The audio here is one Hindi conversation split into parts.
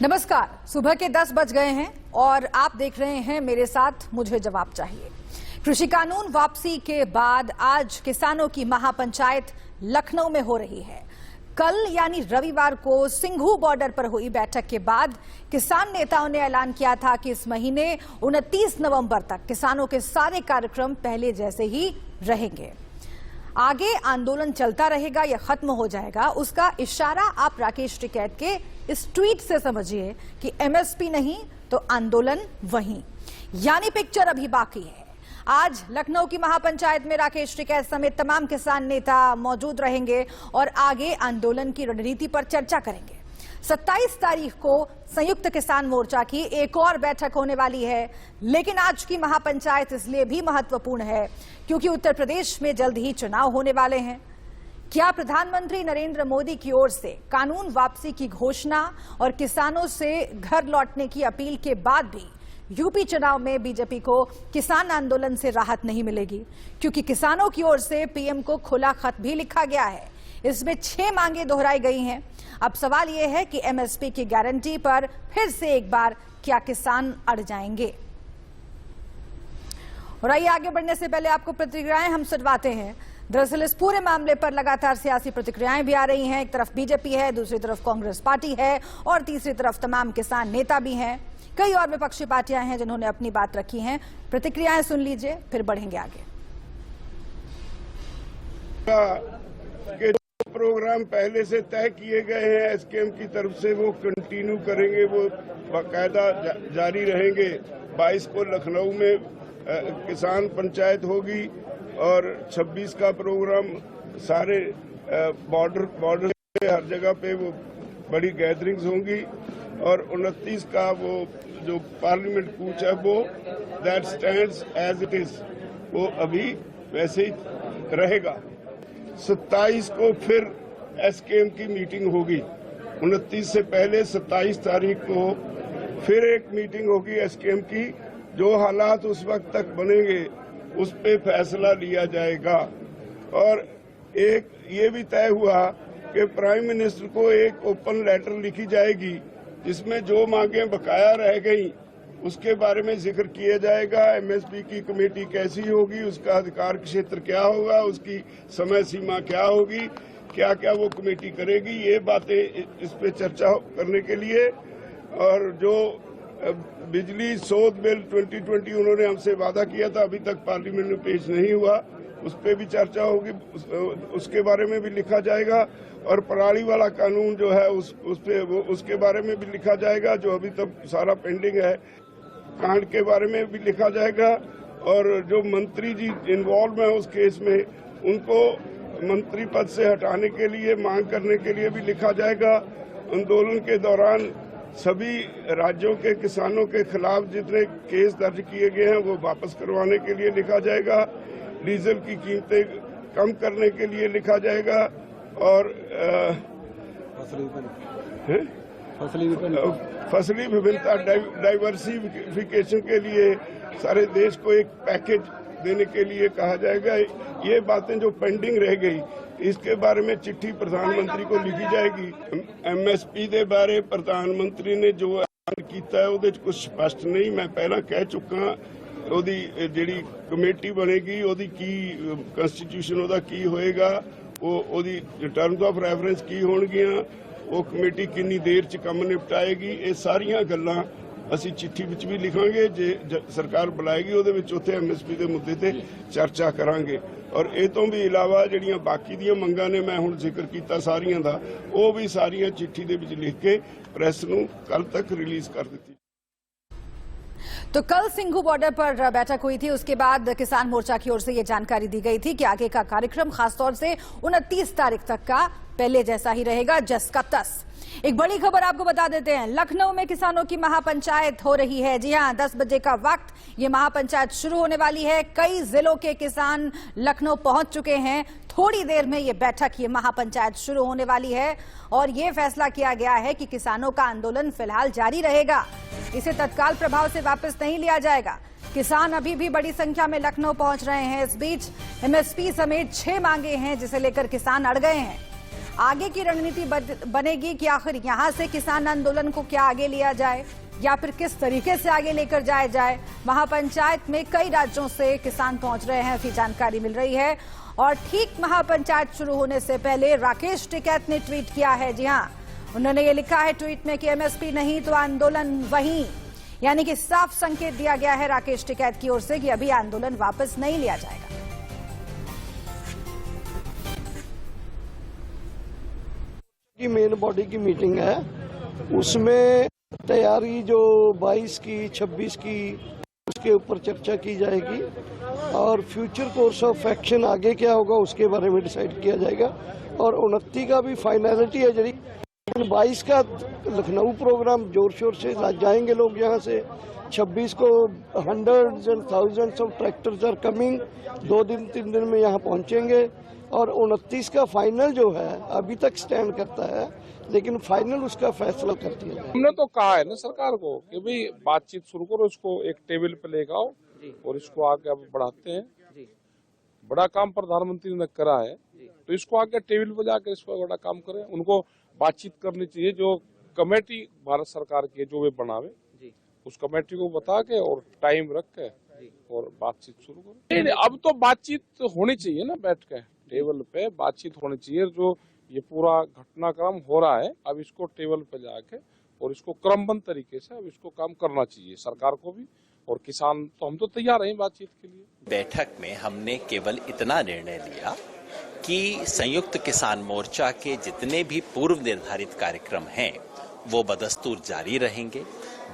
नमस्कार। सुबह के 10 बज गए हैं और आप देख रहे हैं मेरे साथ मुझे जवाब चाहिए। कृषि कानून वापसी के बाद आज किसानों की महापंचायत लखनऊ में हो रही है। कल यानी रविवार को सिंघू बॉर्डर पर हुई बैठक के बाद किसान नेताओं ने ऐलान किया था कि इस महीने 29 नवंबर तक किसानों के सारे कार्यक्रम पहले जैसे ही रहेंगे। आगे आंदोलन चलता रहेगा या खत्म हो जाएगा, उसका इशारा आप राकेश टिकैत के इस ट्वीट से समझिए कि एमएसपी नहीं तो आंदोलन वहीं, यानी पिक्चर अभी बाकी है। आज लखनऊ की महापंचायत में राकेश टिकैत समेत तमाम किसान नेता मौजूद रहेंगे और आगे आंदोलन की रणनीति पर चर्चा करेंगे। 27 तारीख को संयुक्त किसान मोर्चा की एक और बैठक होने वाली है, लेकिन आज की महापंचायत इसलिए भी महत्वपूर्ण है क्योंकि उत्तर प्रदेश में जल्द ही चुनाव होने वाले हैं। क्या प्रधानमंत्री नरेंद्र मोदी की ओर से कानून वापसी की घोषणा और किसानों से घर लौटने की अपील के बाद भी यूपी चुनाव में बीजेपी को किसान आंदोलन से राहत नहीं मिलेगी? क्योंकि किसानों की ओर से पीएम को खुला खत भी लिखा गया है। इसमें 6 मांगे दोहराई गई हैं। अब सवाल यह है कि एमएसपी की गारंटी पर फिर से एक बार क्या किसान अड़ जाएंगे? और आइए आगे बढ़ने से पहले आपको प्रतिक्रियाएं हम सुनवाते हैं। दरअसल इस पूरे मामले पर लगातार सियासी प्रतिक्रियाएं भी आ रही हैं। एक तरफ बीजेपी है, दूसरी तरफ कांग्रेस पार्टी है और तीसरी तरफ तमाम किसान नेता भी हैं। कई और विपक्षी पार्टियां हैं जिन्होंने अपनी बात रखी है। प्रतिक्रियाएं सुन लीजिए, फिर बढ़ेंगे आगे। प्रोग्राम पहले से तय किए गए हैं एसकेएम की तरफ से, वो कंटिन्यू करेंगे, वो बाकायदा जारी रहेंगे। 22 को लखनऊ में किसान पंचायत होगी और 26 का प्रोग्राम सारे बॉर्डर हर जगह पे वो बड़ी गैदरिंग्स होंगी और 29 का वो जो पार्लियामेंट कूच है वो that stands as it is, वो अभी वैसे ही रहेगा। 27 को फिर एसकेएम की मीटिंग होगी। 29 से पहले 27 तारीख को फिर एक मीटिंग होगी एसकेएम की। जो हालात उस वक्त तक बनेंगे उस पे फैसला लिया जाएगा। और एक ये भी तय हुआ कि प्राइम मिनिस्टर को एक ओपन लेटर लिखी जाएगी जिसमें जो मांगें बकाया रह गई उसके बारे में जिक्र किया जाएगा। एमएसपी की कमेटी कैसी होगी, उसका अधिकार क्षेत्र क्या होगा, उसकी समय सीमा क्या होगी, क्या क्या वो कमेटी करेगी, ये बातें इस पे चर्चा करने के लिए। और जो बिजली शोध बिल 2020 उन्होंने हमसे वादा किया था, अभी तक पार्लियामेंट में पेश नहीं हुआ, उस पे भी चर्चा होगी, उसके बारे में भी लिखा जाएगा। और पराली वाला कानून जो है उस पे उसके बारे में भी लिखा जाएगा, जो अभी तक सारा पेंडिंग है। कांड के बारे में भी लिखा जाएगा और जो मंत्री जी इन्वॉल्व है उस केस में उनको मंत्री पद से हटाने के लिए मांग करने के लिए भी लिखा जाएगा। आंदोलन के दौरान सभी राज्यों के किसानों के खिलाफ जितने केस दर्ज किए गए हैं वो वापस करवाने के लिए लिखा जाएगा। डीजल की कीमतें कम करने के लिए लिखा जाएगा और फसली विभिन्नता डाइवर्सिफिकेशन के लिए सारे देश को एक पैकेज देने के लिए कहा जाएगा। ये बातें जो पेंडिंग रह गई इसके बारे में चिट्ठी प्रधानमंत्री को लिखी जाएगी। एमएसपी के बारे प्रधानमंत्री ने जो ऐलान किया है वो कुछ स्पष्ट नहीं, मैं पहला कह चुका। ओदी जिहड़ी कमेटी बनेगी ओदी की कॉन्स्टिट्यूशन ओदा की होएगा, ओदी टर्म्स ऑफ रेफरेंस की होणगियां, वो कमेटी किन्नी देर च काम निपटाएगी, ये सारियां गल्लां ਅਸੀਂ चिट्ठी ਵਿੱਚ भी लिखांगे। जे सरकार बुलाएगी ਉਹਦੇ ਵਿੱਚ ਉੱਥੇ एमएसपी ਦੇ ਮੁੱਦੇ ਤੇ ਚਰਚਾ ਕਰਾਂਗੇ। और ਇਹ ਤੋਂ ਵੀ ਇਲਾਵਾ ਜਿਹੜੀਆਂ ਬਾਕੀ ਦੀਆਂ ਮੰਗਾਂ ਨੇ ਮੈਂ ਹੁਣ ਜ਼ਿਕਰ ਕੀਤਾ ਸਾਰੀਆਂ ਦਾ, ਉਹ ਵੀ ਸਾਰੀਆਂ चिट्ठी ਦੇ ਵਿੱਚ ਲਿਖ ਕੇ ਪ੍ਰੈਸ ਨੂੰ ਕੱਲ तक रिलीज कर ਦਿੱਤੀ। तो कल सिंघू बॉर्डर पर बैठक हुई थी, उसके बाद किसान मोर्चा की ओर से ये जानकारी दी गई थी कि आगे का कार्यक्रम खासतौर से 29 तारीख तक का पहले जैसा ही रहेगा, जस का तस। एक बड़ी खबर आपको बता देते हैं, लखनऊ में किसानों की महापंचायत हो रही है। जी हां, 10 बजे का वक्त ये महापंचायत शुरू होने वाली है। कई जिलों के किसान लखनऊ पहुंच चुके हैं। थोड़ी देर में ये बैठक, ये महापंचायत शुरू होने वाली है और ये फैसला किया गया है कि किसानों का आंदोलन फिलहाल जारी रहेगा, इसे तत्काल प्रभाव से वापस नहीं लिया जाएगा। किसान अभी भी बड़ी संख्या में लखनऊ पहुंच रहे हैं। इस बीच एमएसपी समेत 6 मांगे हैं जिसे लेकर किसान अड़ गए हैं। आगे की रणनीति बनेगी कि आखिर यहां से किसान आंदोलन को क्या आगे लिया जाए या फिर किस तरीके से आगे लेकर जाया जाए। महापंचायत में कई राज्यों से किसान पहुंच रहे हैं, ऐसी जानकारी मिल रही है। और ठीक महापंचायत शुरू होने से पहले राकेश टिकैत ने ट्वीट किया है। जी हां, उन्होंने ये लिखा है ट्वीट में कि एमएसपी नहीं तो आंदोलन वहीं, यानी कि साफ संकेत दिया गया है राकेश टिकैत की ओर से कि अभी आंदोलन वापस नहीं लिया जाएगा। की मेन बॉडी की मीटिंग है, उसमें तैयारी जो 22 की 26 की उसके ऊपर चर्चा की जाएगी और फ्यूचर कोर्स ऑफ एक्शन आगे क्या होगा उसके बारे में डिसाइड किया जाएगा। और 29 का भी फाइनलिटी है जी, 22 का लखनऊ प्रोग्राम जोर शोर से जाएंगे लोग यहाँ से। 26 को hundreds and thousands of tractors are coming, 2 दिन 3 दिन में यहाँ पहुँचेंगे। और 29 का फाइनल जो है अभी तक स्टैंड करता है, लेकिन फाइनल उसका फैसला कर दिया जाए। हमने तो कहा है ना सरकार को कि भाई बातचीत शुरू करो, इसको एक टेबल पे लेकर आओ और इसको आगे अब बढ़ाते हैं। बड़ा काम प्रधानमंत्री ने करा है तो इसको आगे टेबल पे जाकर इसको बड़ा काम करें। उनको बातचीत करनी चाहिए, जो कमेटी भारत सरकार की जो वे बनावे उस कमेटी को बता के और टाइम रख के और बातचीत शुरू करो। अब तो बातचीत होनी चाहिए ना, बैठ के टेबल पे बातचीत होनी चाहिए। जो ये पूरा घटनाक्रम हो रहा है अब इसको टेबल पे जाके और इसको क्रमबद्ध तरीके से अब इसको काम करना चाहिए सरकार को भी, और किसान तो हम तो तैयार हैं बातचीत के लिए। बैठक में हमने केवल इतना निर्णय लिया कि संयुक्त किसान मोर्चा के जितने भी पूर्व निर्धारित कार्यक्रम हैं वो बदस्तूर जारी रहेंगे।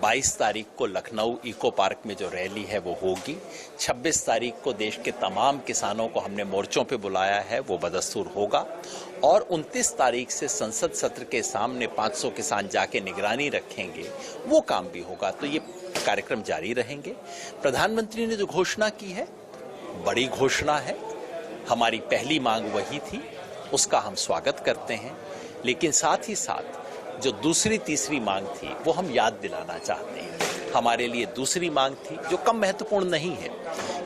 22 तारीख को लखनऊ इको पार्क में जो रैली है वो होगी। 26 तारीख को देश के तमाम किसानों को हमने मोर्चों पे बुलाया है, वो बदस्तूर होगा। और 29 तारीख से संसद सत्र के सामने 500 किसान जाके निगरानी रखेंगे, वो काम भी होगा। तो ये कार्यक्रम जारी रहेंगे। प्रधानमंत्री ने जो घोषणा की है बड़ी घोषणा है, हमारी पहली मांग वही थी, उसका हम स्वागत करते हैं। लेकिन साथ ही साथ जो दूसरी तीसरी मांग थी वो हम याद दिलाना चाहते हैं। हमारे लिए दूसरी मांग थी जो कम महत्वपूर्ण नहीं है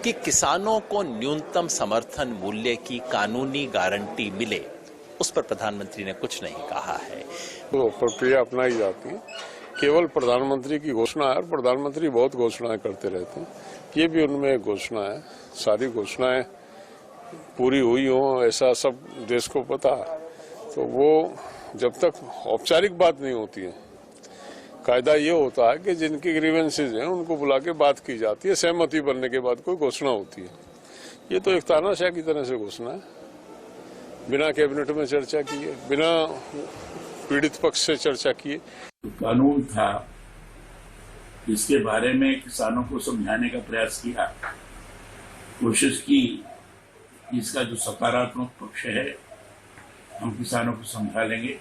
कि किसानों को न्यूनतम समर्थन मूल्य की कानूनी गारंटी मिले। उस पर प्रधानमंत्री ने कुछ नहीं कहा है। तो प्रक्रिया अपनाई जाती है, केवल प्रधानमंत्री की घोषणा है। प्रधानमंत्री बहुत घोषणाएं करते रहते हैं, ये भी उनमें एक घोषणा है। सारी घोषणाएं पूरी हुई हो ऐसा सब देश को पता है, तो वो जब तक औपचारिक बात नहीं होती है, कायदा ये होता है कि जिनकी ग्रीवेंसेज हैं उनको बुला के बात की जाती है, सहमति बनने के बाद कोई घोषणा होती है। ये तो एक तानाशाह की तरह से घोषणा है, बिना कैबिनेट में चर्चा किए, बिना पीड़ित पक्ष से चर्चा किए। कानून था, इसके बारे में किसानों को समझाने का प्रयास किया, कोशिश की। इसका जो सकारात्मक पक्ष है हम किसानों को समझा लेंगे,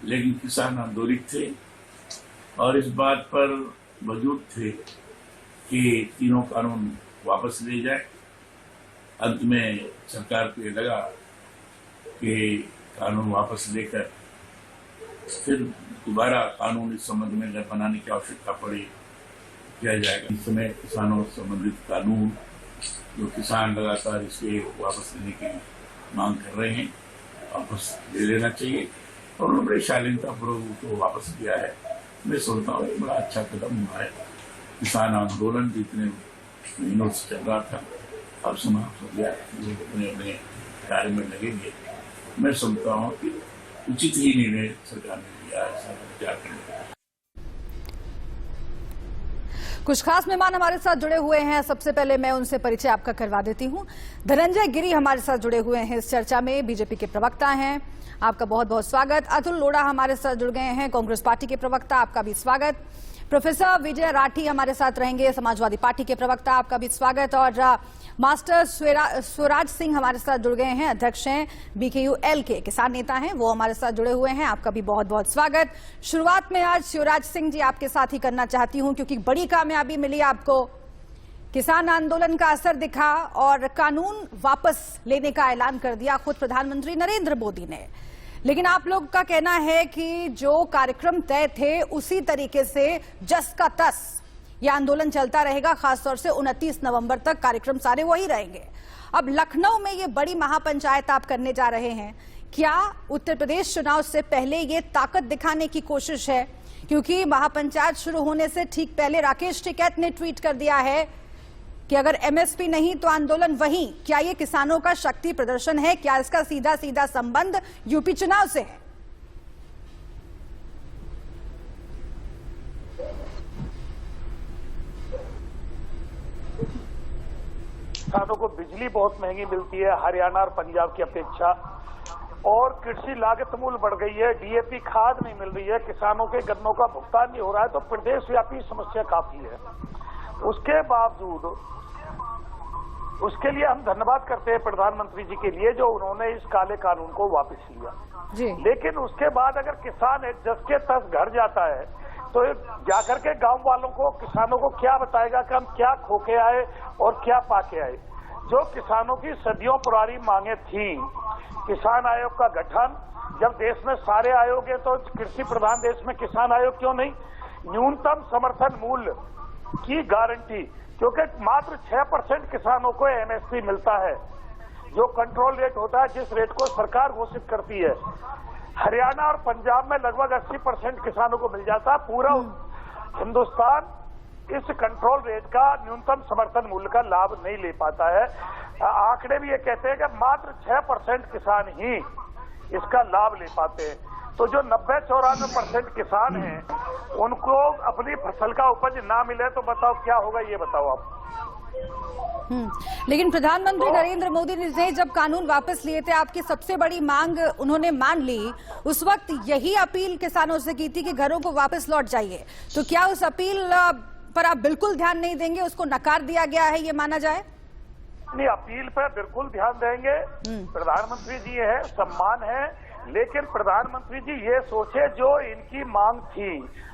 लेकिन किसान आंदोलित थे और इस बात पर मजबूर थे कि तीनों कानून वापस ले जाए। अंत में सरकार को ये लगा कि कानून वापस लेकर फिर दोबारा कानून इस संबंध में अगर बनाने की आवश्यकता पड़ी किया जाएगा। इस समय किसानों संबंधित कानून जो किसान लगातार इसके वापस लेने की मांग कर रहे हैं वापस ले लेना चाहिए, और उन्होंने बड़ी शालीनतापूर्वक उसको वापस किया है। मैं सोचता हूँ बड़ा अच्छा कदम हुआ है। किसान आंदोलन जितने महीनों से चल रहा था अब समाप्त हो गया, लोग अपने अपने कार्य में लगेंगे। मैं समझता हूँ कि उचित ही निर्णय सरकार ने लिया है। कुछ खास मेहमान हमारे साथ जुड़े हुए हैं, सबसे पहले मैं उनसे परिचय आपका करवा देती हूं। धनंजय गिरी हमारे साथ जुड़े हुए हैं इस चर्चा में, बीजेपी के प्रवक्ता हैं, आपका बहुत बहुत स्वागत। अतुल लोढ़ा हमारे साथ जुड़ गए हैं, कांग्रेस पार्टी के प्रवक्ता, आपका भी स्वागत। प्रोफेसर विजय राठी हमारे साथ रहेंगे, समाजवादी पार्टी के प्रवक्ता, आपका भी स्वागत। और मास्टर स्वराज सिंह हमारे साथ जुड़ गए हैं, अध्यक्ष हैं BKUL के, किसान नेता हैं, वो हमारे साथ जुड़े हुए हैं, आपका भी बहुत बहुत स्वागत। शुरुआत में आज शिवराज सिंह जी आपके साथ ही करना चाहती हूं, क्योंकि बड़ी कामयाबी मिली आपको, किसान आंदोलन का असर दिखा और कानून वापस लेने का ऐलान कर दिया खुद प्रधानमंत्री नरेंद्र मोदी ने। लेकिन आप लोग का कहना है कि जो कार्यक्रम तय थे उसी तरीके से जस का तस यह आंदोलन चलता रहेगा, खासतौर से 29 नवंबर तक कार्यक्रम सारे वही रहेंगे। अब लखनऊ में ये बड़ी महापंचायत आप करने जा रहे हैं, क्या उत्तर प्रदेश चुनाव से पहले ये ताकत दिखाने की कोशिश है? क्योंकि महापंचायत शुरू होने से ठीक पहले राकेश टिकैत ने ट्वीट कर दिया है कि अगर एमएसपी नहीं तो आंदोलन वहीं। क्या ये किसानों का शक्ति प्रदर्शन है? क्या इसका सीधा सीधा संबंध यूपी चुनाव से है? किसानों को बिजली बहुत महंगी मिलती है हरियाणा और पंजाब की अपेक्षा, और कृषि लागत मूल्य बढ़ गई है, डीएपी खाद नहीं मिल रही है, किसानों के गन्नों का भुगतान नहीं हो रहा है, तो प्रदेश व्यापी समस्या काफी है। उसके बावजूद उसके लिए हम धन्यवाद करते हैं प्रधानमंत्री जी के लिए जो उन्होंने इस काले कानून को वापस लिया जी। लेकिन उसके बाद अगर किसान जस के तस घर जाता है तो जाकर के गांव वालों को, किसानों को क्या बताएगा कि हम क्या खो के आए और क्या पाके आए। जो किसानों की सदियों पुरानी मांगे थी, किसान आयोग का गठन, जब देश में सारे आयोग है तो कृषि प्रधान देश में किसान आयोग क्यों नहीं? न्यूनतम समर्थन मूल्य की गारंटी, क्योंकि मात्र 6% किसानों को एमएसपी मिलता है, जो कंट्रोल रेट होता है, जिस रेट को सरकार घोषित करती है। हरियाणा और पंजाब में लगभग 80% किसानों को मिल जाता है। पूरा हिंदुस्तान इस कंट्रोल रेट का, न्यूनतम समर्थन मूल्य का लाभ नहीं ले पाता है। आंकड़े भी ये कहते हैं कि मात्र 6% किसान ही इसका लाभ ले पाते हैं। तो जो 90-94% किसान हैं, उनको अपनी फसल का उपज ना मिले तो बताओ क्या होगा, ये बताओ आप। लेकिन प्रधानमंत्री नरेंद्र मोदी ने जब कानून वापस लिए थे, आपकी सबसे बड़ी मांग उन्होंने मान ली। उस वक्त यही अपील किसानों से की थी कि घरों को वापस लौट जाइए। तो क्या उस अपील पर आप बिल्कुल ध्यान नहीं देंगे? उसको नकार दिया गया है, ये माना जाए? नहीं, अपील पर बिल्कुल ध्यान देंगे। प्रधानमंत्री जी है, सम्मान है, लेकिन प्रधानमंत्री जी ये सोचे जो इनकी मांग थी।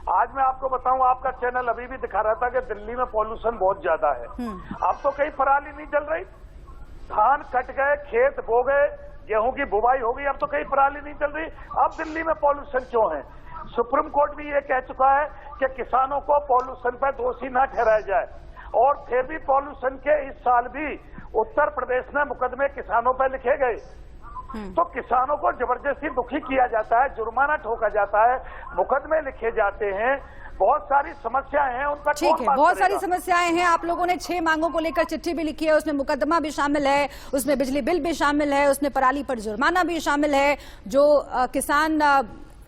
आज मैं आपको बताऊं, आपका चैनल अभी भी दिखा रहा था कि दिल्ली में पॉल्यूशन बहुत ज्यादा है। अब तो कहीं पराली नहीं जल रही, धान कट गए, खेत बो गए, गेहूं की बुवाई हो गई, अब तो कहीं पराली नहीं चल रही। अब दिल्ली में पॉल्यूशन क्यों है? सुप्रीम कोर्ट भी ये कह चुका है कि किसानों को पॉल्यूशन पर दोषी न ठहराया जाए, और फिर भी पॉल्यूशन के इस साल भी उत्तर प्रदेश में मुकदमे किसानों पर लिखे गए। तो किसानों को जबरदस्ती दुखी किया जाता है, जुर्माना ठोका जाता है, मुकदमे लिखे जाते हैं, बहुत सारी समस्याएं हैं, उन पर ठीक है, बहुत सारी समस्याएं हैं। आप लोगों ने 6 मांगों को लेकर चिट्ठी भी लिखी है, उसमें मुकदमा भी शामिल है, उसमें बिजली बिल भी शामिल है, उसमें पराली पर जुर्माना भी शामिल है, जो किसान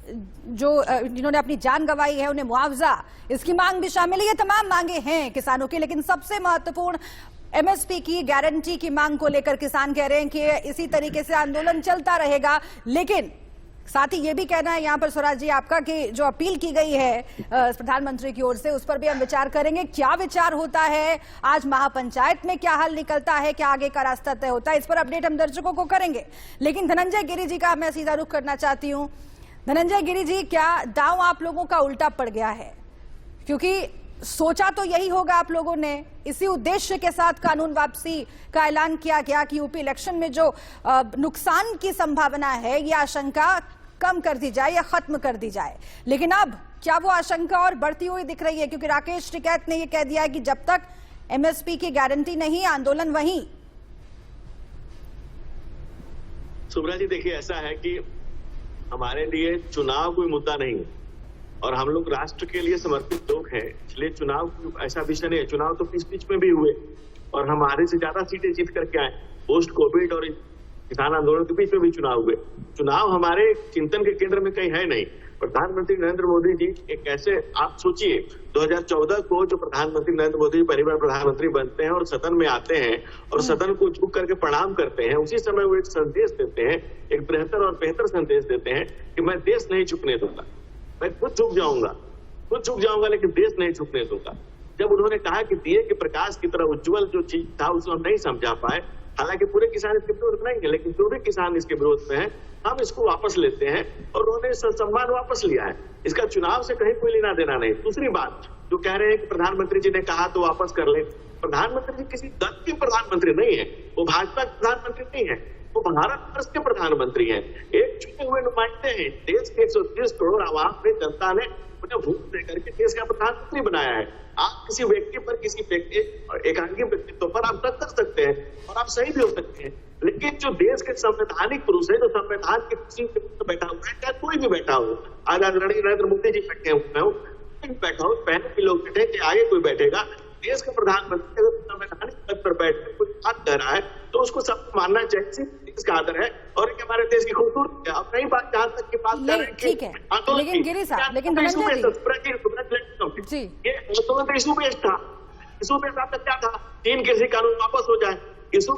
जिन्होंने अपनी जान गंवाई है उन्हें मुआवजा, इसकी मांग भी शामिल है। ये तमाम मांगे हैं किसानों की, लेकिन सबसे महत्वपूर्ण एमएसपी की गारंटी की मांग को लेकर किसान कह रहे हैं कि इसी तरीके से आंदोलन चलता रहेगा। लेकिन साथ ही ये भी कहना है यहाँ पर स्वराज जी आपका कि जो अपील की गई है प्रधानमंत्री की ओर से, उस पर भी हम विचार करेंगे। क्या विचार होता है आज महापंचायत में, क्या हल निकलता है, क्या आगे का रास्ता तय होता है, इस पर अपडेट हम दर्शकों को करेंगे। लेकिन धनंजय गिरी जी का मैं सीधा रुख करना चाहती हूँ। धनंजय गिरी जी, क्या दांव आप लोगों का उल्टा पड़ गया है? क्योंकि सोचा तो यही होगा आप लोगों ने, इसी उद्देश्य के साथ कानून वापसी का ऐलान किया गया कि यूपी इलेक्शन में जो नुकसान की संभावना है, ये आशंका कम कर दी जाए या खत्म कर दी जाए। लेकिन अब क्या वो आशंका और बढ़ती हुई दिख रही है? क्योंकि राकेश टिकैत ने ये कह दिया है कि जब तक एमएसपी की गारंटी नहीं, आंदोलन वहीं। सुब्रा जी, देखिए, ऐसा है कि हमारे लिए चुनाव कोई मुद्दा नहीं है और हम लोग राष्ट्र के लिए समर्पित लोग हैं, इसलिए चुनाव ऐसा विषय नहीं है। चुनाव तो बीच में भी हुए और हमारे से ज्यादा सीटें जीत करके आए। पोस्ट कोविड और किसान आंदोलन के बीच में भी चुनाव हुए। चुनाव हमारे चिंतन के केंद्र में कहीं है नहीं। प्रधानमंत्री नरेंद्र मोदी जी एक ऐसे, आप सोचिए 2014 को जो प्रधानमंत्री नरेंद्र मोदी पहली बार प्रधानमंत्री बनते हैं और सदन में आते हैं और सदन को झुक करके प्रणाम करते हैं, उसी समय वो एक संदेश देते हैं, एक बेहतर और बेहतर संदेश देते हैं कि मैं देश नहीं झुकने दूंगा, मैं खुद झुक जाऊंगा लेकिन देश नहीं झुकने दूंगा। जब उन्होंने कहा कि दिए के प्रकाश की तरह उज्जवल जो चीज था उसको हम नहीं समझा पाए, हालांकि पूरे किसान इसके विरोध नहीं है, लेकिन जो भी किसान इसके विरोध में है, हम इसको वापस लेते हैं और उन्होंने सम्मान वापस लिया है। इसका चुनाव से कहीं कोई लेना देना नहीं। दूसरी बात जो कह रहे हैं कि प्रधानमंत्री जी ने कहा तो वापस कर ले, प्रधानमंत्री जी किसी दल के प्रधानमंत्री नहीं है, वो भाजपा के प्रधानमंत्री नहीं है, वो भारत वर्ष के प्रधानमंत्री हैं, एक चुने हुए नुमाइंदे हैं। देश के 130 करोड़ आवाम ने, जनता ने उन्हें वोट देकर के देश का प्रधानमंत्री बनाया है। आप किसी व्यक्ति पर, किसी एकांगी व्यक्तित्व पर आप तक कर सकते हैं और आप सही भी हो सकते हैं, लेकिन जो देश के संवैधानिक पुरुष है, जो संविधान के किसी पे बैठा हुआ है, चाहे कोई भी बैठा हो, आज आदरणीय नरेंद्र मोदी जी बैठे हुए हो, बैठा हो, पहले भी लोग बैठे, कि आगे कोई बैठेगा, देश का प्रधानमंत्री अगर संवैधानिक पद पर बैठ कर कुछ बात कर रहा है तो उसको सब मानना चाहिए, इसका आदर है और ये हमारे देश की खूबसूरती है। अब नई बात जहाँ तक की बात कर रहे हैं, ठीक है, लेकिन गिरी साहब, लेकिन धनंजय जी, ये आंदोलन इशू बेस्ड था। इशू बेस्ड आपका क्या था? 3 कृषि कानून वापस हो जाए, इशू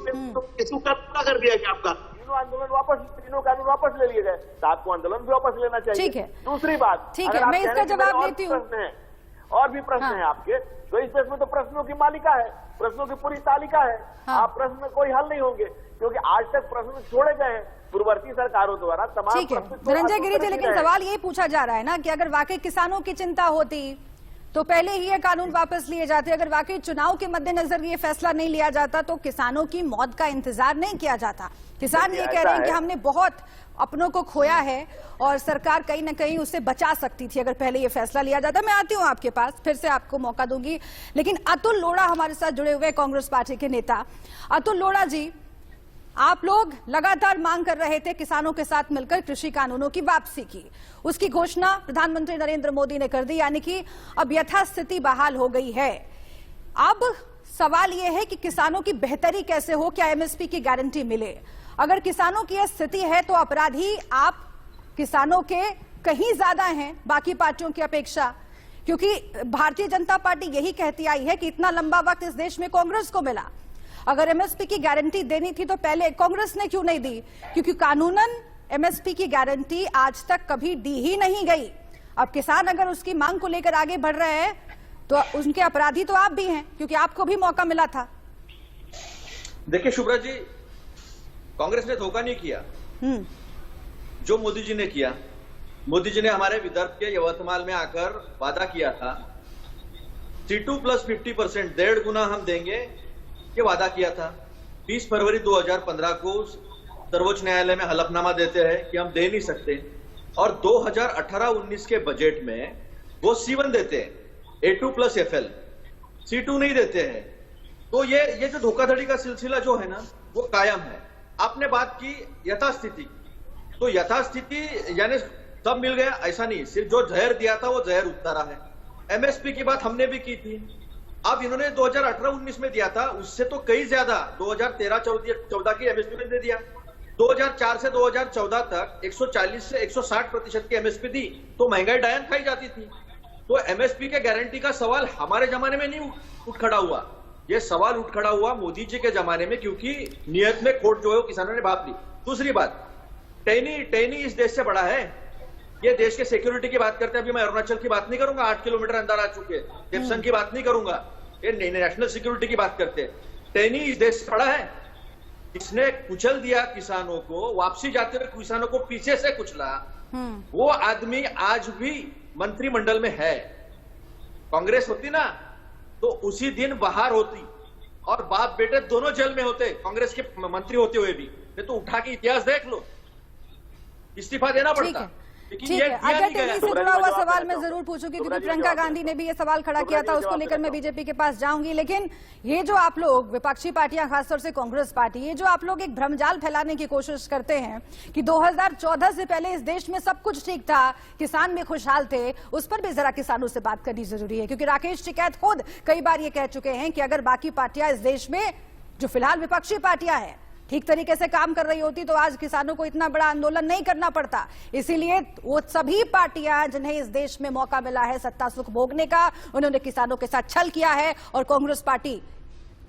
का पूरा कर दिया गया आपका। आंदोलन वापस, तीनों कानून वापस ले लिए गए, 7 को आंदोलन भी वापस लेना चाहिए। ठीक है, दूसरी बात, ठीक है, मैं इसका जवाब देती हूँ। और भी प्रश्न है आपके, तो इस देश में तो प्रश्नों की मालिका है, प्रश्नों की पूरी तालिका है। आप प्रश्न में कोई हल नहीं होंगे, क्योंकि आज तक प्रश्न छोड़े गए हैं पूर्ववर्ती सरकारों द्वारा तमाम। ठीक है धनंजय गिरी जी, लेकिन सवाल यही पूछा जा रहा है ना कि अगर वाकई किसानों की चिंता होती तो पहले ही ये कानून वापस लिए जाते, अगर वाकई चुनाव के मद्देनजर ये फैसला नहीं लिया जाता तो किसानों की मौत का इंतजार नहीं किया जाता। किसान ये कह रहे हैं कि हमने बहुत अपनों को खोया है और सरकार कहीं ना कहीं उससे बचा सकती थी अगर पहले ये फैसला लिया जाता। मैं आती हूँ आपके पास, फिर से आपको मौका दूंगी, लेकिन अतुल लोढ़ा हमारे साथ जुड़े हुए कांग्रेस पार्टी के नेता। अतुल लोढ़ा जी, आप लोग लगातार मांग कर रहे थे किसानों के साथ मिलकर कृषि कानूनों की वापसी की, उसकी घोषणा प्रधानमंत्री नरेंद्र मोदी ने कर दी, यानी कि अब यथास्थिति बहाल हो गई है। अब सवाल यह है कि किसानों की बेहतरी कैसे हो, क्या एमएसपी की गारंटी मिले? अगर किसानों की यह स्थिति है तो अपराधी आप किसानों के कहीं ज्यादा हैं बाकी पार्टियों की अपेक्षा, क्योंकि भारतीय जनता पार्टी यही कहती आई है कि इतना लंबा वक्त इस देश में कांग्रेस को मिला। अगर एमएसपी की गारंटी देनी थी तो पहले कांग्रेस ने क्यों नहीं दी? क्योंकि कानूनन एमएसपी की गारंटी आज तक कभी दी ही नहीं गई। अब किसान अगर उसकी मांग को लेकर आगे बढ़ रहे हैं तो उनके अपराधी तो आप भी हैं, क्योंकि आपको भी मौका मिला था। देखिए शुभ्रा जी, कांग्रेस ने धोखा नहीं किया जो मोदी जी ने किया। मोदी जी ने हमारे विदर्भ के यवतमाल में आकर वादा किया था C2 + 50%, 1.5 गुना हम देंगे, ये वादा किया था। 20 फरवरी 2015 को सर्वोच्च न्यायालय में हलफनामा देते हैं कि हम दे नहीं सकते, और 2018-19 के बजट में वो C1 देते हैं, A2 + FL, C2 नहीं देते हैं। तो ये जो धोखाधड़ी का सिलसिला जो है ना वो कायम है। आपने बात की यथास्थिति, तो यथास्थिति यानी सब मिल गया ऐसा नहीं, सिर्फ जो जहर दिया था वो जहर उतारा है। एमएसपी की बात हमने भी की थी, अब इन्होंने 2018-19 में दिया था, उससे तो कई ज्यादा 2013-14 की एमएसपी में दे दिया। 2004 से 2014 तक 140 से 160% की एमएसपी दी तो महंगाई डायन खाई जाती थी। तो एमएसपी के गारंटी का सवाल हमारे जमाने में नहीं उठ खड़ा हुआ, ये सवाल उठ खड़ा हुआ मोदी जी के जमाने में, क्योंकि नियत में खोट जो है किसानों ने भाप ली। दूसरी बात, टैनी इस देश से बड़ा है। ये देश के सिक्योरिटी की बात करते हैं, अभी मैं अरुणाचल की बात नहीं करूंगा, 8 किलोमीटर अंदर आ चुके, जेपसन की बात नहीं करूंगा, ये नेशनल सिक्योरिटी की बात करते हैं। टैनी इस देश से बड़ा है, इसने कुचल दिया किसानों को, वापसी जाते हुए किसानों को पीछे से कुचला। वो आदमी आज भी मंत्रिमंडल में है। कांग्रेस होती ना तो उसी दिन बाहर होती और बाप बेटे दोनों जेल में होते, कांग्रेस के मंत्री होते हुए भी। तो उठा के इतिहास देख लो, इस्तीफा देना पड़ता। ठीक है, अगर टेली से जुड़ा हुआ सवाल मैं जरूर पूछूंगी, क्योंकि प्रियंका गांधी ने भी ये सवाल खड़ा किया था, उसको लेकर मैं बीजेपी के पास जाऊंगी। लेकिन ये जो आप लोग विपक्षी पार्टियां, खासतौर से कांग्रेस पार्टी, ये जो आप लोग एक भ्रमजाल फैलाने की कोशिश करते हैं कि 2014 से पहले इस देश में सब कुछ ठीक था, किसान भी खुशहाल थे, उस पर भी जरा किसानों से बात करनी जरूरी है। क्योंकि राकेश टिकैत खुद कई बार ये कह चुके हैं कि अगर बाकी पार्टियां इस देश में, जो फिलहाल विपक्षी पार्टियां हैं, ठीक तरीके से काम कर रही होती तो आज किसानों को इतना बड़ा आंदोलन नहीं करना पड़ता। इसीलिए वो सभी पार्टियां जिन्हें इस देश में मौका मिला है सत्ता सुख भोगने का, उन्होंने किसानों के साथ छल किया है, और कांग्रेस पार्टी,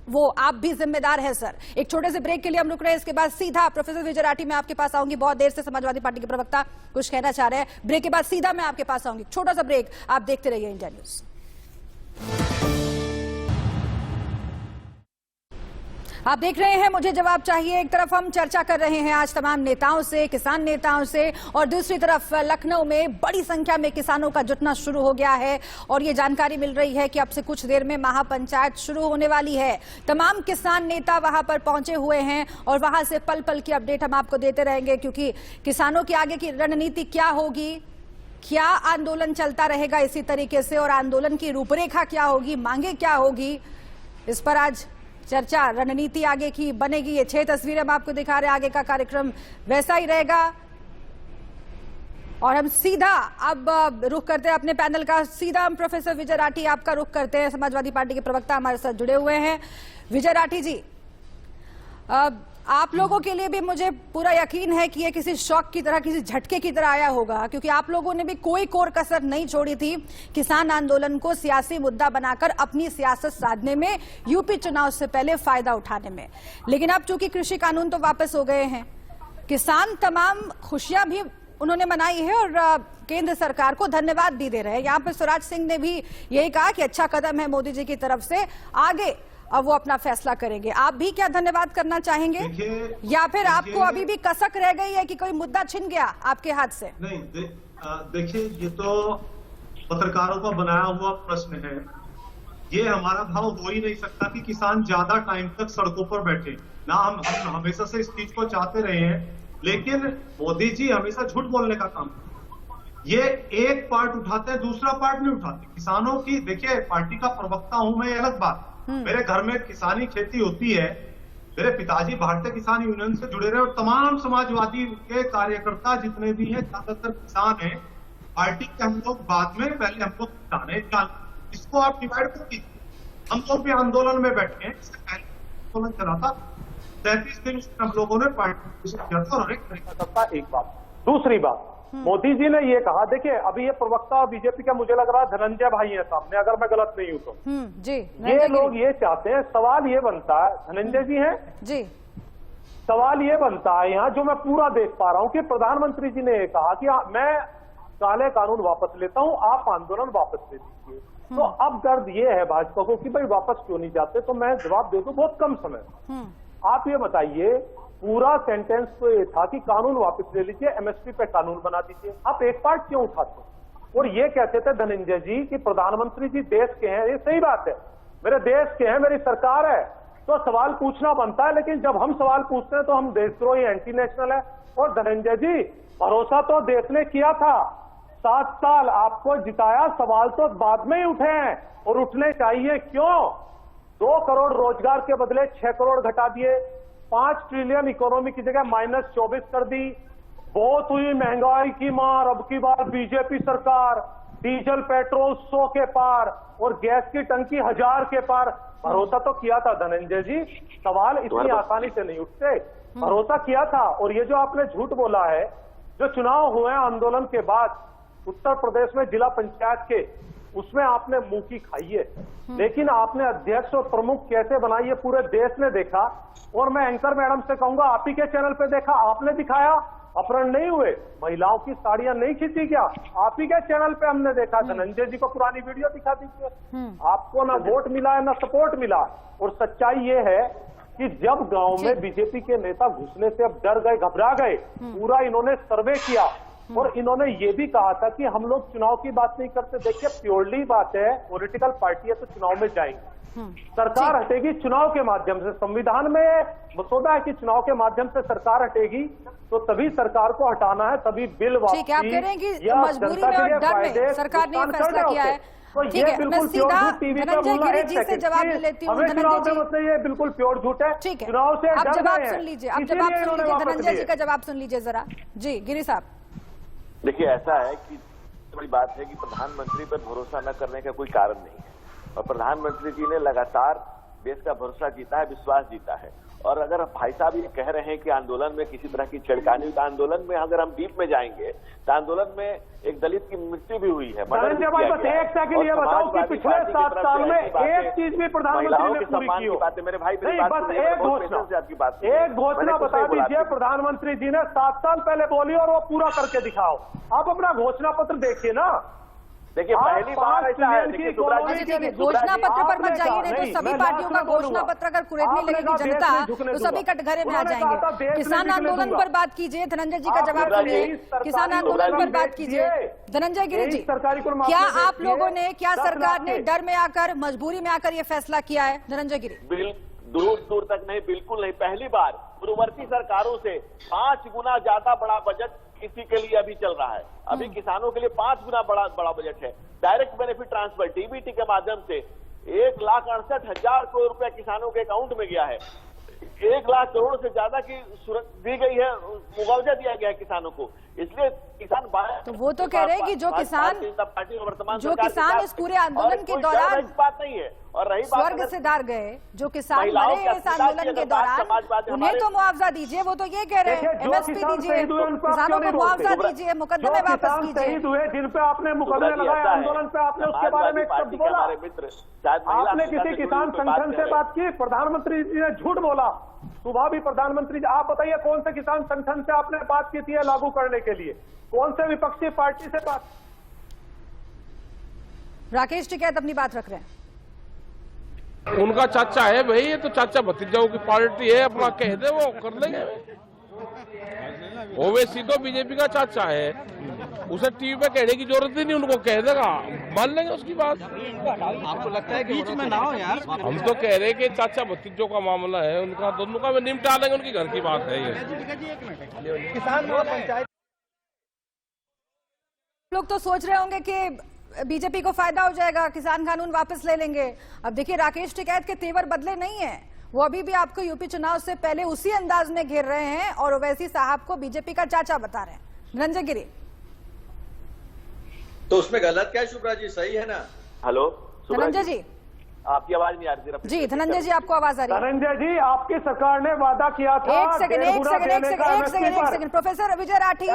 वो आप भी जिम्मेदार है सर। एक छोटे से ब्रेक के लिए हम रुक रहे हैं, इसके बाद सीधा प्रोफेसर विजय राठी मैं आपके पास आऊंगी। बहुत देर से समाजवादी पार्टी के प्रवक्ता कुछ कहना चाह रहे हैं, ब्रेक के बाद सीधा मैं आपके पास आऊंगी। छोटा सा ब्रेक, आप देखते रहिए इंडिया न्यूज। आप देख रहे हैं मुझे जवाब चाहिए। एक तरफ हम चर्चा कर रहे हैं आज तमाम नेताओं से, किसान नेताओं से, और दूसरी तरफ लखनऊ में बड़ी संख्या में किसानों का जुटना शुरू हो गया है और ये जानकारी मिल रही है कि अब से कुछ देर में महापंचायत शुरू होने वाली है। तमाम किसान नेता वहां पर पहुंचे हुए हैं और वहां से पल पल की अपडेट हम आपको देते रहेंगे, क्योंकि किसानों की आगे की रणनीति क्या होगी, क्या आंदोलन चलता रहेगा इसी तरीके से, और आंदोलन की रूपरेखा क्या होगी, मांगे क्या होगी, इस पर आज चर्चा रणनीति आगे की बनेगी। ये 6 तस्वीरें हम आपको दिखा रहे हैं, आगे का कार्यक्रम वैसा ही रहेगा। और हम सीधा अब रुख करते हैं अपने पैनल का, सीधा हम प्रोफेसर विजय राठी आपका रुख करते हैं। समाजवादी पार्टी के प्रवक्ता हमारे साथ जुड़े हुए हैं। विजय राठी जी, आप लोगों के लिए भी मुझे पूरा यकीन है कि ये किसी शॉक की तरह, किसी झटके की तरह आया होगा, क्योंकि आप लोगों ने भी कोई कोर कसर नहीं छोड़ी थी किसान आंदोलन को सियासी मुद्दा बनाकर अपनी सियासत साधने में, यूपी चुनाव से पहले फायदा उठाने में। लेकिन अब चूंकि कृषि कानून तो वापस हो गए हैं, किसान तमाम खुशियां भी उन्होंने मनाई है और केंद्र सरकार को धन्यवाद भी दे रहे हैं। यहाँ पे स्वराज सिंह ने भी यही कहा कि अच्छा कदम है मोदी जी की तरफ से, आगे अब वो अपना फैसला करेंगे। आप भी क्या धन्यवाद करना चाहेंगे, या फिर आपको अभी भी कसक रह गई है कि कोई मुद्दा छिन गया आपके हाथ से? नहीं, देखिए, ये तो पत्रकारों का बनाया हुआ प्रश्न है। ये हमारा भाव हो ही नहीं सकता कि किसान ज्यादा टाइम तक सड़कों पर बैठे ना। हम हमेशा से इस चीज को चाहते रहे हैं, लेकिन मोदी जी हमेशा झूठ बोलने का काम, ये एक पार्ट उठाते हैं, दूसरा पार्ट नहीं उठाते। किसानों की, देखिए, पार्टी का प्रवक्ता हूं मैं, ये अलग बात। मेरे घर में किसानी खेती होती है, मेरे पिताजी भारतीय किसान यूनियन से जुड़े रहे और तमाम समाजवादी के कार्यकर्ता जितने भी हैं ज्यादातर किसान हैं। पार्टी के हम लोग बाद में, पहले हम लोग किसान हैं, इसको आप डिवाइड कर दीजिए। हम लोग भी आंदोलन में बैठे हैं, इससे पहले आंदोलन चला था 33 दिन हम लोगों ने पार्टी किया था और एक बात। दूसरी बात, मोदी जी ने ये कहा, देखिए अभी ये प्रवक्ता बीजेपी का मुझे लग रहा है धनंजय भाई है सामने, अगर मैं गलत नहीं हूं तो जी, ये लोग ये चाहते हैं। सवाल ये बनता है, धनंजय जी हैं जी, सवाल ये बनता है यहाँ जो मैं पूरा देख पा रहा हूं कि प्रधानमंत्री जी ने ये कहा कि मैं काले कानून वापस लेता हूं, आप आंदोलन वापस ले लीजिए। तो अब दर्द ये है भाजपा को कि भाई वापस क्यों नहीं जाते, तो मैं जवाब दे दूं, बहुत कम समय। आप ये बताइए, पूरा सेंटेंस तो ये था कि कानून वापस ले लीजिए, एमएसपी पे कानून बना दीजिए। आप एक पार्ट क्यों उठाते? और ये कहते थे धनंजय जी कि प्रधानमंत्री जी देश के हैं, ये सही बात है, मेरे देश के हैं, मेरी सरकार है, तो सवाल पूछना बनता है। लेकिन जब हम सवाल पूछते हैं तो हम देशद्रोही, एंटी नेशनल है। और धनंजय जी, भरोसा तो देश ने किया था, 7 साल आपको जिताया, सवाल तो बाद में ही उठे हैं और उठने चाहिए। क्यों? 2 करोड़ रोजगार के बदले 6 करोड़ घटा दिए, 5 ट्रिलियन इकोनॉमी की जगह -24 कर दी। बहुत हुई महंगाई की मार, अब की बार बीजेपी सरकार, डीजल पेट्रोल 100 के पार और गैस की टंकी 1000 के पार। भरोसा तो किया था धनंजय जी, सवाल इतनी आसानी से नहीं उठते, भरोसा किया था। और ये जो आपने झूठ बोला है, जो चुनाव हुए आंदोलन के बाद उत्तर प्रदेश में जिला पंचायत के, उसमें आपने मुंह की खाई है, लेकिन आपने अध्यक्ष और प्रमुख कैसे बनाई है पूरे देश ने देखा। और मैं एंकर मैडम से कहूंगा, आप ही के चैनल पे देखा, आपने दिखाया, अपहरण नहीं हुए, महिलाओं की साड़ियां नहीं खींची क्या, आप ही के चैनल पे हमने देखा। धनंजय जी को पुरानी वीडियो दिखा दीजिए। आपको ना वोट मिला है ना सपोर्ट मिला। और सच्चाई ये है कि जब गांव में बीजेपी के नेता घुसने से अब डर गए, घबरा गए, पूरा इन्होंने सर्वे किया और इन्होंने ये भी कहा था कि हम लोग चुनाव की बात नहीं करते। देखिए, प्योरली बात है, पॉलिटिकल पार्टी है तो चुनाव में जाएंगे, सरकार हटेगी चुनाव के माध्यम से। संविधान में मसौदा है कि चुनाव के माध्यम से सरकार हटेगी, तो तभी सरकार को हटाना है, तभी बिल वापसी आप कह रहे हैं कि मजबूरी में और डर में सरकार ने फैसला किया है। तो ये बिल्कुल प्योर झूठ, टीवी पे बोलना है, जी से जवाब लेती हूँ। चुनाव से मतलब ये बिल्कुल प्योर झूठ है। ठीक है, चुनाव से आप डर जवाब गए हैं, सुन लीजिए, आप इसीलिए जवाब सुन इन्होंने लीजिए, वापस धनंजय जी लिए। का जवाब सुन लीजिए जरा। जी, गिरी साहब। देखिए, ऐसा है कि बड़ी बात है कि प्रधानमंत्री पर भरोसा न करने का कोई कारण नहीं है, और प्रधानमंत्री जी ने लगातार देश का भरोसा जीता है, विश्वास जीता है। और अगर भाई साहब ये कह रहे हैं कि आंदोलन में किसी तरह की छेड़खानी हुई, तो आंदोलन में अगर हम डीप में जाएंगे तो आंदोलन में एक दलित की मृत्यु भी हुई है। धनंजय भाई, बस एक सेकंड ये बताओ कि पिछले 7 साल में एक चीज भी प्रधानमंत्री ने पूरी की हो? मेरे भाई, नहीं, बस एक घोषणा बता दीजिए प्रधानमंत्री जी ने 7 साल पहले बोली और वो पूरा करके दिखाओ। आप अपना घोषणा पत्र देखिए ना। देखिए, पहली बार ऐसा है, घोषणा पत्र पर मत जाइए, नहीं तो सभी पार्टियों का घोषणा पत्र अगर कुरेदने लगेगी जनता तो सभी कटघरे में आ जाएंगे। किसान आंदोलन पर बात कीजिए, धनंजय जी का जवाब सुनिए। किसान आंदोलन पर बात कीजिए, धनंजय गिरी जी, क्या आप लोगों ने, क्या सरकार ने डर में आकर, मजबूरी में आकर ये फैसला किया है? धनंजय गिरी, दूर दूर तक नहीं, बिल्कुल नहीं। पहली बार पूर्ववर्ती सरकारों से 5 गुना ज्यादा बड़ा बजट किसी के लिए अभी चल रहा है। अभी किसानों के लिए 5 गुना बड़ा बजट है। डायरेक्ट बेनिफिट ट्रांसफर, डीबीटी के माध्यम से 1,68,000 करोड़ रुपया किसानों के अकाउंट में गया है। 1 लाख करोड़ से ज्यादा की दी गई है, मुआवजा दिया गया है किसानों को। इसलिए किसान तो वो तो कह रहे हैं कि जो किसान इस पूरे आंदोलन के दौरान बात नहीं है। और रही बात स्वर्ग से दार गए, जो किसान मरे इस आंदोलन के दौरान, उन्हें तो मुआवजा दीजिए। वो तो ये कह रहे हैं एमएसपी दीजिए, किसानों को मुआवजा दीजिए, मुकदमे वापस कीजिए। शहीद हुए जिन पे आपने मुकदमे लगाए आंदोलन पे, आपने उसके बारे में एक शब्द बोला? आपने किसी किसान संगठन से बात की? प्रधानमंत्री जी ने झूठ बोला। सुबह भी प्रधानमंत्री जी, आप बताइए कौन से किसान संगठन से आपने बात की थी लागू करने के लिए? कौन से विपक्षी पार्टी से बात? राकेश टिकैत अपनी बात रख रहे हैं। उनका चाचा है भाई, ये तो चाचा भतीजाओं की पार्टी है, अपना कह दे वो कर लेंगे। ओवैसी तो बीजेपी का चाचा है, उसे टीवी पे कहने की जरूरत ही नहीं, उनको कह देगा, मान लेंगे उसकी बात। आपको लगता है कि बीच में ना हो यार? हम तो कह रहे हैं कि चाचा भतीजों का मामला है, उनका दोनों का निपटा लेंगे, उनकी घर की बात है ये। किसान पंचायत लोग तो सोच रहे होंगे कि बीजेपी को फायदा हो जाएगा, किसान कानून वापस ले लेंगे। अब देखिए राकेश टिकैत के तेवर बदले नहीं है, वो अभी भी आपको यूपी चुनाव से पहले उसी अंदाज में घेर रहे हैं और ओवैसी साहब को बीजेपी का चाचा बता रहे हैं। धनंजय गिरी, तो उसमें गलत क्या है शुभ्रा जी? सही है ना? हेलो धनंजय जी, आपकी आवाज नहीं आ रही थी। जी धनंजय जी, आपको आवाज आ रही है? धनंजय जी, आपकी सरकार ने वादा किया था। एक सेकंड प्रोफेसर विजय राठी,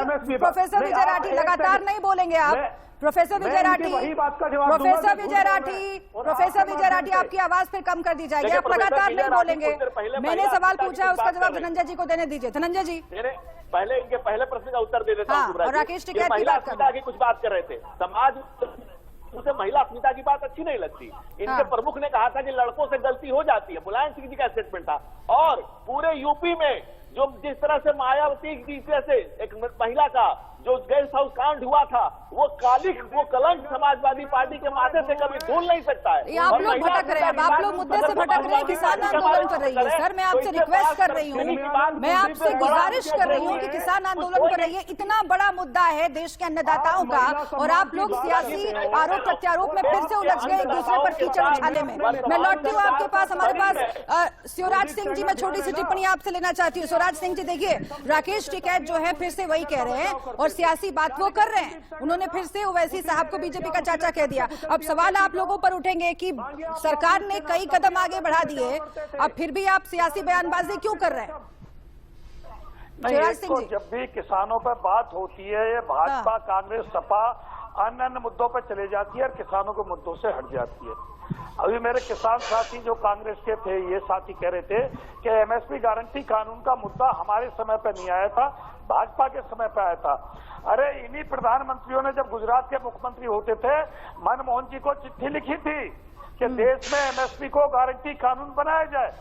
लगातार नहीं बोलेंगे आप। प्रोफेसर विजय राठी, आपकी आवाज फिर कम कर दी जाएगी, आप लगातार नहीं बोलेंगे। मैंने सवाल पूछा, उसका जवाब धनंजय जी को देने दीजिए। धनंजय जी, पहले इनके पहले प्रश्न का उत्तर दे देता हूं। और राकेश टिकैत की महिला बात अस्मिता की कुछ बात कर रहे थे, समाज उसे महिला अस्मिता की बात अच्छी नहीं लगती। इनके प्रमुख ने कहा था कि लड़कों से गलती हो जाती है, मुलायम सिंह जी का स्टेटमेंट था। और पूरे यूपी में जो जिस तरह से मायावती जी जैसे एक महिला का जो गेस्ट हाउस कांड हुआ था, वो कलंक समाजवादी पार्टी के माथे से कभी धुल नहीं सकता है। आप लोग भटक रहे हैं, आप लोग मुद्दे से भटक रहे हैं। किसान आंदोलन कर रही है सर, मैं आपसे रिक्वेस्ट कर रही हूँ, मैं आपसे गुजारिश कर रही हूँ कि किसान आंदोलन कर रही है। इतना बड़ा मुद्दा है देश के अन्नदाताओं का, और आप लोग सियासी आरोप प्रत्यारोप में फिर से उलझ गए एक दूसरे पर कीचड़ उछाले में। मैं लौटती हूँ आपके पास, हमारे पास शिवराज सिंह जी, मैं छोटी सी टिप्पणी आपसे लेना चाहती हूँ। शिवराज सिंह जी, देखिए राकेश टिकैत जो है फिर से वही कह रहे हैं और सियासी बात वो कर रहे हैं। उन्होंने फिर से ओवैसी साहब को बीजेपी का चाचा कह दिया। अब सवाल आप लोगों पर उठेंगे कि सरकार ने कई कदम आगे बढ़ा दिए, अब फिर भी आप सियासी बयानबाजी क्यों कर रहे हैं? शिवराज सिंह जी, जब भी किसानों पर बात होती है, ये भाजपा कांग्रेस सपा अन्य मुद्दों पर चले जाती है और किसानों के मुद्दों से हट जाती है। अभी मेरे किसान साथी जो कांग्रेस के थे, ये साथी कह रहे थे कि एमएसपी गारंटी कानून का मुद्दा हमारे समय पर नहीं आया था, भाजपा के समय पर आया था। अरे इन्हीं प्रधानमंत्रियों ने जब गुजरात के मुख्यमंत्री होते थे, मनमोहन जी को चिट्ठी लिखी थी कि देश में एमएसपी को गारंटी कानून बनाया जाए।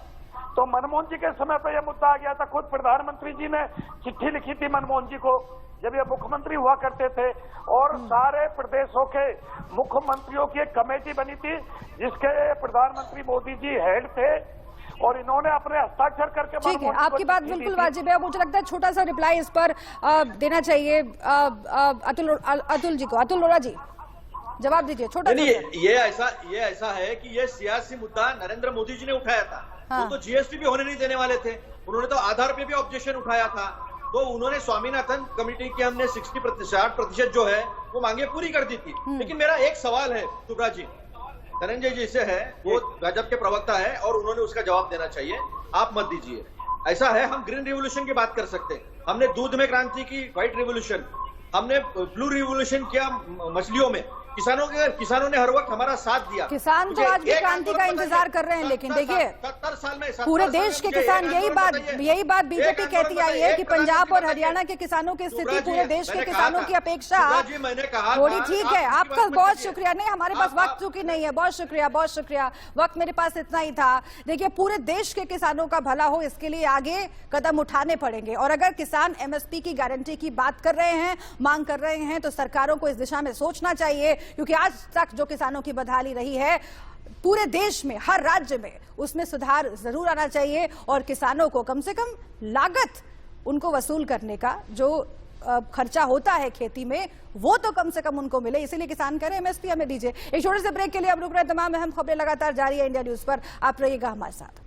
तो मनमोहन जी के समय पर यह मुद्दा आ गया था। खुद प्रधानमंत्री जी ने चिट्ठी लिखी थी मनमोहन जी को जब ये मुख्यमंत्री हुआ करते थे, और सारे प्रदेशों के मुख्यमंत्रियों की एक कमेटी बनी थी जिसके प्रधानमंत्री मोदी जी हेड थे, और इन्होंने अपने हस्ताक्षर करके। ठीक है, आपकी बात बिल्कुल वाजिब है। मुझे लगता है छोटा सा रिप्लाई इस पर देना चाहिए अतुल जी को। अतुल लोरा जी, जवाब दीजिए छोटा। ये ऐसा है कि ये सियासी मुद्दा नरेंद्र मोदी जी ने उठाया था। वो तो जीएसटी भी होने नहीं देने वाले थे, उन्होंने तो आधार पे भी ऑब्जेक्शन उठाया था। तो उन्होंने स्वामीनाथन कमेटी की हमने 60% जो है वो मांगे पूरी कर दी थी। लेकिन मेरा एक सवाल है शुभ्रा जी, धनंजय जी से है, वो भाजपा के प्रवक्ता है और उन्होंने उसका जवाब देना चाहिए, आप मत दीजिए। ऐसा है, हम ग्रीन रिवोल्यूशन की बात कर सकते हैं, हमने दूध में क्रांति की, व्हाइट रिवोल्यूशन, हमने ब्लू रिवोल्यूशन किया मछलियों में। किसानों ने हर वक्त हमारा साथ दिया। किसान तो आज भी क्रांति का इंतजार कर रहे हैं, लेकिन देखिए 70 साल में पूरे देश के किसान यही बात बीजेपी कहती आई है कि पंजाब और हरियाणा के किसानों की स्थिति पूरे देश के किसानों की अपेक्षा थोड़ी ठीक है। आपका बहुत शुक्रिया। नहीं, हमारे पास वक्त चूंकि नहीं है, बहुत शुक्रिया, वक्त मेरे पास इतना ही था। देखिए, पूरे देश के किसानों का भला हो, इसके लिए आगे कदम उठाने पड़ेंगे, और अगर किसान एमएसपी की गारंटी की बात कर रहे हैं, मांग कर रहे हैं, तो सरकारों को इस दिशा में सोचना चाहिए, क्योंकि आज तक जो किसानों की बदहाली रही है पूरे देश में, हर राज्य में, उसमें सुधार जरूर आना चाहिए, और किसानों को कम से कम लागत उनको वसूल करने का जो खर्चा होता है खेती में वो तो कम से कम उनको मिले, इसीलिए किसान कह रहे हैं एमएसपी हमें दीजिए। एक छोटे से ब्रेक के लिए अब रुक रहे हैं। तमाम अहम खबरें लगातार जारी है इंडिया न्यूज पर, आप रहिएगा हमारे साथ।